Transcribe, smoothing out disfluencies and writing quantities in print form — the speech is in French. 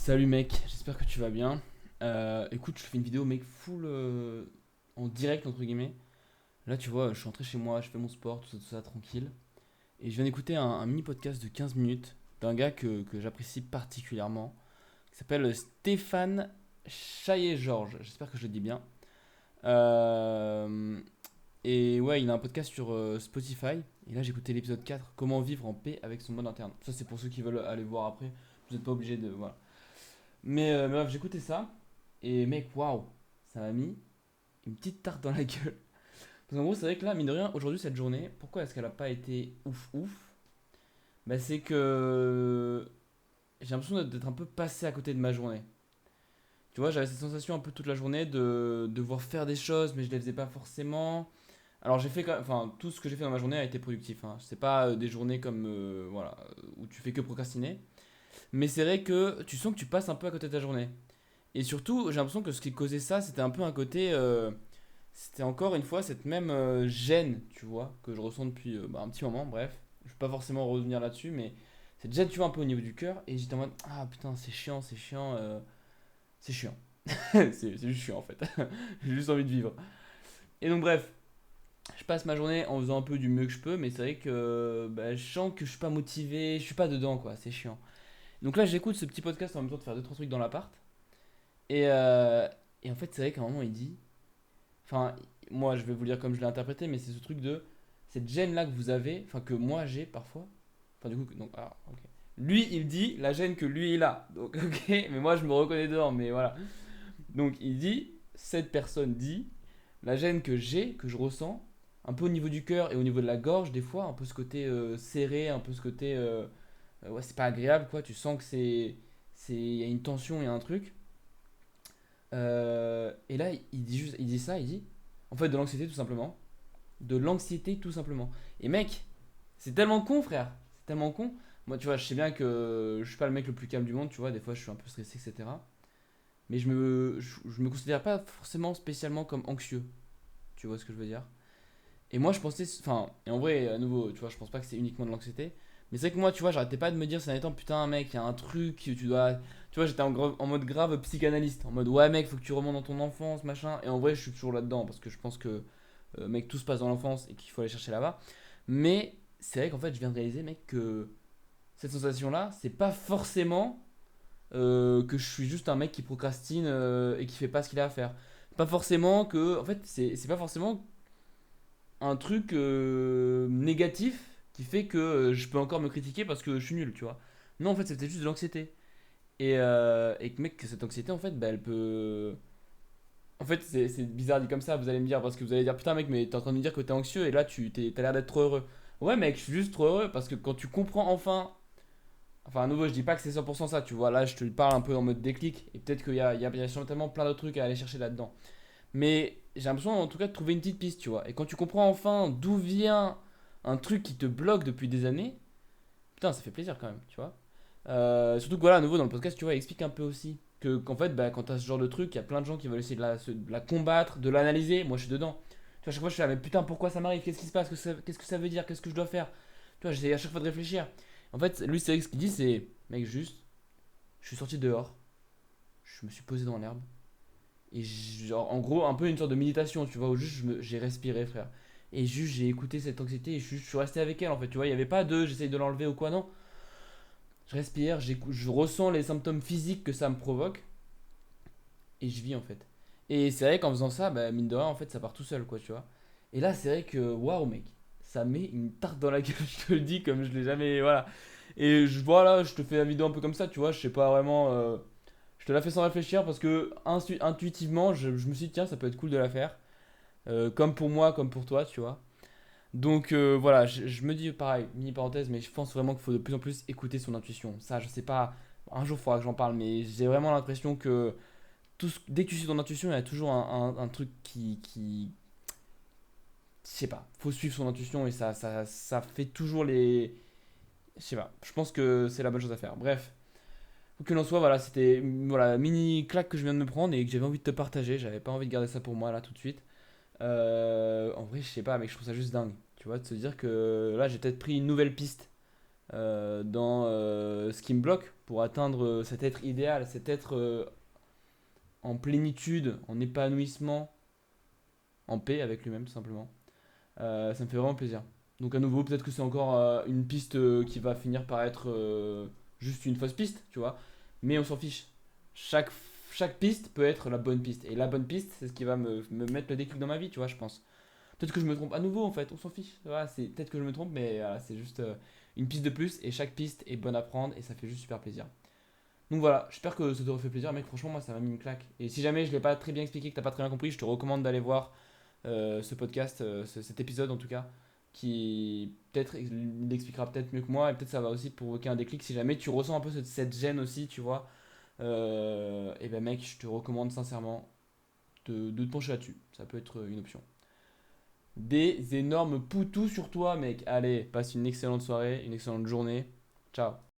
Salut mec, j'espère que tu vas bien. Écoute, je fais une vidéo mec full en direct entre guillemets. Là tu vois, je suis rentré chez moi, je fais mon sport, tout ça, tranquille. Et je viens d'écouter un mini podcast de 15 minutes d'un gars que j'apprécie particulièrement, qui s'appelle Stéphane Chaillet-Georges. J'espère que je le dis bien. Euh, et ouais, il a un podcast sur Spotify. Et là j'ai écouté l'épisode 4, Comment vivre en paix avec son mode interne. Ça c'est pour ceux qui veulent aller voir après. Vous n'êtes pas obligé de... Voilà. Mais bref, j'écoutais ça. Et mec, waouh, ça m'a mis une petite tarte dans la gueule. Parce qu'en gros, c'est vrai que là, mine de rien, aujourd'hui, cette journée, pourquoi est-ce qu'elle a pas été ouf ouf? Bah, c'est que j'ai l'impression d'être un peu passé à côté de ma journée. Tu vois, j'avais cette sensation un peu toute la journée de devoir faire des choses, mais je les faisais pas forcément. Alors, j'ai fait enfin, tout ce que j'ai fait dans ma journée a été productif. Hein. C'est pas des journées comme, voilà, où tu fais que procrastiner. Mais c'est vrai que tu sens que tu passes un peu à côté de ta journée. Et surtout, j'ai l'impression que ce qui causait ça, c'était un peu un côté. C'était encore une fois cette même gêne, tu vois, que je ressens depuis un petit moment, bref. Je ne vais pas forcément revenir là-dessus, mais cette gêne, tu vois, un peu au niveau du cœur. Et j'étais en mode, ah putain, c'est chiant, c'est chiant. C'est juste chiant en fait. J'ai juste envie de vivre. Et donc, bref, je passe ma journée en faisant un peu du mieux que je peux, mais c'est vrai que bah, je sens que je suis pas motivé, je suis pas dedans, quoi, c'est chiant. Donc là, j'écoute ce petit podcast en même temps de faire deux trois trucs dans l'appart. Et, euh, et en fait, c'est vrai qu'à un moment, il dit. Enfin, moi, je vais vous le dire comme je l'ai interprété, mais c'est ce truc de. Cette gêne-là que vous avez, enfin, que moi j'ai parfois. Enfin, du coup, donc, ah, ok. Lui, il dit la gêne que lui, il a. Donc, ok, mais moi, je me reconnais dedans, mais voilà. Donc, il dit, cette personne dit, la gêne que j'ai, que je ressens, un peu au niveau du cœur et au niveau de la gorge, des fois, un peu ce côté serré, un peu ce côté. Ouais, c'est pas agréable, quoi. Tu sens que c'est. Il y a une tension, il y a un truc. Et là, il dit juste, il dit ça, il dit, en fait, de l'anxiété tout simplement, de l'anxiété tout simplement. Et mec, c'est tellement con, frère, c'est tellement con. Moi, tu vois, je sais bien que je suis pas le mec le plus calme du monde, tu vois, des fois, je suis un peu stressé, etc. Mais je me considère pas forcément spécialement comme anxieux, tu vois ce que je veux dire. Et moi, je pensais, enfin, et en vrai, à nouveau, tu vois, je pense pas que c'est uniquement de l'anxiété. Mais c'est vrai que moi, tu vois, j'arrêtais pas de me dire ces derniers temps, putain, mec, il y a un truc, tu dois. Tu vois, j'étais en mode grave psychanalyste. En mode, ouais, mec, faut que tu remontes dans ton enfance, machin. Et en vrai, je suis toujours là-dedans, parce que je pense que, mec, tout se passe dans l'enfance et qu'il faut aller chercher là-bas. Mais c'est vrai qu'en fait, je viens de réaliser, mec, que cette sensation-là, c'est pas forcément que je suis juste un mec qui procrastine et qui fait pas ce qu'il a à faire. Pas forcément que. En fait, c'est pas forcément un truc négatif qui fait que je peux encore me critiquer parce que je suis nul, tu vois. Non, en fait, c'était juste de l'anxiété. Et que, mec, que cette anxiété, en fait, bah, elle peut. En fait, c'est bizarre dit comme ça, vous allez me dire, parce que vous allez dire, putain, mec, mais t'es en train de me dire que t'es anxieux et là, t'as l'air d'être trop heureux. Ouais, mec, je suis juste trop heureux parce que quand tu comprends enfin. Enfin, à nouveau, je dis pas que c'est 100% ça, tu vois. Là, je te parle un peu en mode déclic et peut-être qu'il y a sûrement plein d'autres trucs à aller chercher là-dedans. Mais j'ai l'impression en tout cas de trouver une petite piste, tu vois. Et quand tu comprends enfin d'où vient un truc qui te bloque depuis des années, putain, ça fait plaisir quand même, tu vois. Surtout que voilà, à nouveau dans le podcast, tu vois, il explique un peu aussi que qu'en fait, bah, quand t'as ce genre de truc, il y a plein de gens qui veulent essayer de la combattre, de l'analyser. Moi, je suis dedans. Tu vois, à chaque fois, je suis là, mais putain, pourquoi ça m'arrive? Qu'est-ce qui se passe? Qu'est-ce que ça veut dire? Qu'est-ce que je dois faire? Tu vois, j'essaie à chaque fois de réfléchir. En fait, lui, c'est ce qu'il dit, c'est, mec, juste, je suis sorti dehors, je me suis posé dans l'herbe, et genre, en gros, un peu une sorte de méditation, tu vois, où juste j'ai respiré, frère. Et juste, j'ai écouté cette anxiété et je suis resté avec elle, en fait, tu vois. Il n'y avait pas de j'essaye de l'enlever ou quoi, non. Je respire, je ressens les symptômes physiques que ça me provoque et je vis, en fait. Et c'est vrai qu'en faisant ça, bah, mine de rien, en fait, ça part tout seul, quoi, tu vois. Et là, c'est vrai que, waouh, mec, ça met une tarte dans la gueule, je te le dis, comme je l'ai jamais. Voilà. Et voilà, je te fais la vidéo un peu comme ça, tu vois, je sais pas vraiment. Je te la fais sans réfléchir parce que intuitivement, je me suis dit, tiens, ça peut être cool de la faire. Comme pour moi, comme pour toi, tu vois. Donc voilà, je me dis pareil, mini parenthèse, mais je pense vraiment qu'il faut de plus en plus écouter son intuition. Ça, je sais pas, un jour il faudra que j'en parle, mais j'ai vraiment l'impression que dès que tu suis ton intuition, il y a toujours un truc je sais pas, faut suivre son intuition et ça fait toujours les. Je sais pas, je pense que c'est la bonne chose à faire. Bref, quoi qu'il en soit, voilà, c'était voilà, mini claque que je viens de me prendre et que j'avais envie de te partager. J'avais pas envie de garder ça pour moi là tout de suite. En vrai, je sais pas, mec, je trouve ça juste dingue. Tu vois, de se dire que là, j'ai peut-être pris une nouvelle piste dans ce qui me bloque pour atteindre cet être idéal, cet être en plénitude, en épanouissement, en paix avec lui-même tout simplement. Ça me fait vraiment plaisir. Donc à nouveau, peut-être que c'est encore une piste qui va finir par être juste une fausse piste, tu vois. Mais on s'en fiche. Chaque, chaque piste peut être la bonne piste. Et la bonne piste, c'est ce qui va me mettre le déclic dans ma vie, tu vois, je pense. Peut-être que je me trompe à nouveau, en fait, on s'en fiche. Voilà, peut-être que je me trompe, mais c'est juste une piste de plus. Et chaque piste est bonne à prendre et ça fait juste super plaisir. Donc voilà, j'espère que ça t'aurait fait plaisir, mec. Franchement, moi, ça m'a mis une claque. Et si jamais je l'ai pas très bien expliqué, que t'as pas très bien compris, je te recommande d'aller voir ce podcast, cet épisode en tout cas, qui peut-être il expliquera peut-être mieux que moi et peut-être ça va aussi provoquer un déclic si jamais tu ressens un peu cette gêne aussi, tu vois. Et ben mec, je te recommande sincèrement de te pencher là-dessus. Ça peut être une option. Des énormes poutous sur toi, mec. Allez, passe une excellente soirée, une excellente journée. Ciao.